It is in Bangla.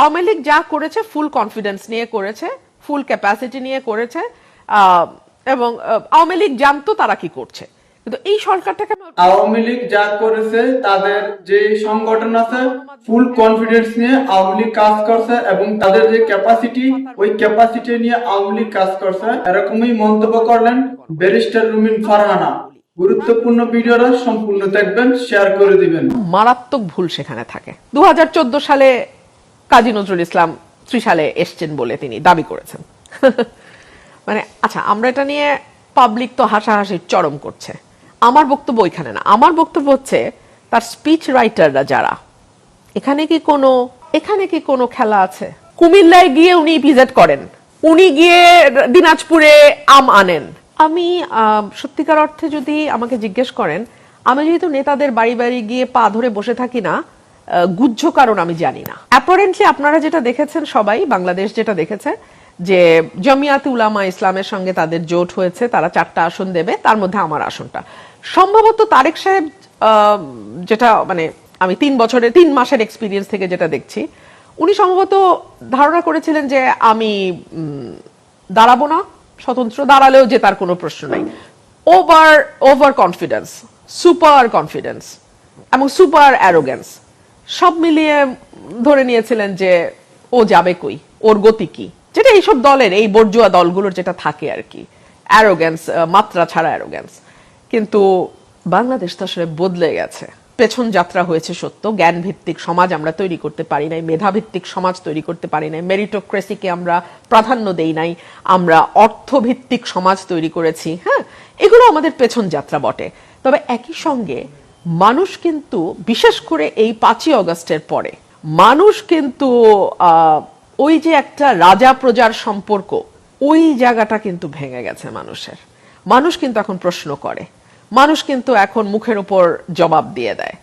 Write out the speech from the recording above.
আওয়ামী লীগ যা করেছে ফুল কনফিডেন্স নিয়ে করেছে, ফুল ক্যাপাসিটি নিয়ে করেছে, এবং আওয়ামী লীগ জানতো তারা কি করছে। কিন্তু এই সরকারটাকে আওয়ামী লীগ যা করেছে, তাদের যে সংগঠন আছে ফুল কনফিডেন্স নিয়ে আওয়ামী লীগ কাজ করছে এবং তাদের যে ক্যাপাসিটি, ওই ক্যাপাসিটি নিয়ে আওয়ামী লীগ কাজ করছে, এরকমই মন্তব্য করলেন ব্যারিস্টার রুমিন ফারহানা। গুরুত্বপূর্ণ ভিডিওটা সম্পূর্ণ দেখবেন, শেয়ার করে দিবেন। মারাত্মক ভুল সেখানে থাকে। 2014 সালে কাজী নজরুল ইসলাম 3 সালে এসছেন বলে তিনি দাবি করেছেন। মানে আচ্ছা, আমরা এটা নিয়ে পাবলিক তো হাসাহাসির চরম করছে। আমার বক্তব্য ওইখানে না, আমার বক্তব্য হচ্ছে তার স্পিচ রাইটাররা যারা, এখানে কি কোনো খেলা আছে? কুমিল্লায় গিয়ে উনি ভিজিট করেন, উনি গিয়ে দিনাজপুরে আম আনেন। আমি সত্যিকার অর্থে যদি আমাকে জিজ্ঞেস করেন, আমি যেহেতু নেতাদের বাড়ি বাড়ি গিয়ে পা ধরে বসে থাকি না, গুহ্য কারণ আমি জানি না। অ্যাপারেন্টলি আপনারা যেটা দেখেছেন, সবাই বাংলাদেশ যেটা দেখেছে, যে জমিয়াতে উলামা ইসলামের সঙ্গে তাদের জোট হয়েছে, তারা 4টা আসন দেবে, তার মধ্যে আমার আসনটা। সম্ভবত তারেক সাহেব, যেটা মানে আমি 3 মাসের এক্সপিরিয়েন্স থেকে যেটা দেখছি, উনি সম্ভবত ধারণা করেছিলেন যে আমি দাঁড়াবো না, স্বতন্ত্র দাঁড়ালেও যে তার কোনো প্রশ্ন নাই। ওভার কনফিডেন্স, সুপার কনফিডেন্স এবং সুপার অ্যারোগেন্স সব মিলিয়ে ধরে নিয়েছিলেন যে ও যাবে কই, ওর গতি কি, যেটা এইসব দলের, এই বর্জুয়া দলগুলোর যেটা থাকে আর কি, অ্যারোগেন্স, মাত্রা ছাড়া অ্যারোগেন্স। কিন্তু বাংলাদেশ তো আসলে বদলে গেছে। পেছন যাত্রা হয়েছে সত্য, জ্ঞান ভিত্তিক সমাজ আমরা তৈরি করতে পারি নাই, মেধাভিত্তিক সমাজ তৈরি করতে পারি নাই, মেরিটোক্রেসিকে আমরা প্রাধান্য দেই নাই, আমরা অর্থভিত্তিক সমাজ তৈরি করেছি। হ্যাঁ, এগুলো আমাদের পেছন যাত্রা বটে। তবে একই সঙ্গে মানুষ কিন্তু, বিশেষ করে এই 5ই অগস্টের পরে, মানুষ কিন্তু ওই যে একটা রাজা প্রজার সম্পর্ক, ওই জায়গাটা কিন্তু ভেঙে গেছে মানুষের। মানুষ কিন্তু এখন প্রশ্ন করে, মানুষ কিন্তু এখন মুখের উপর জবাব দিয়ে দেয়।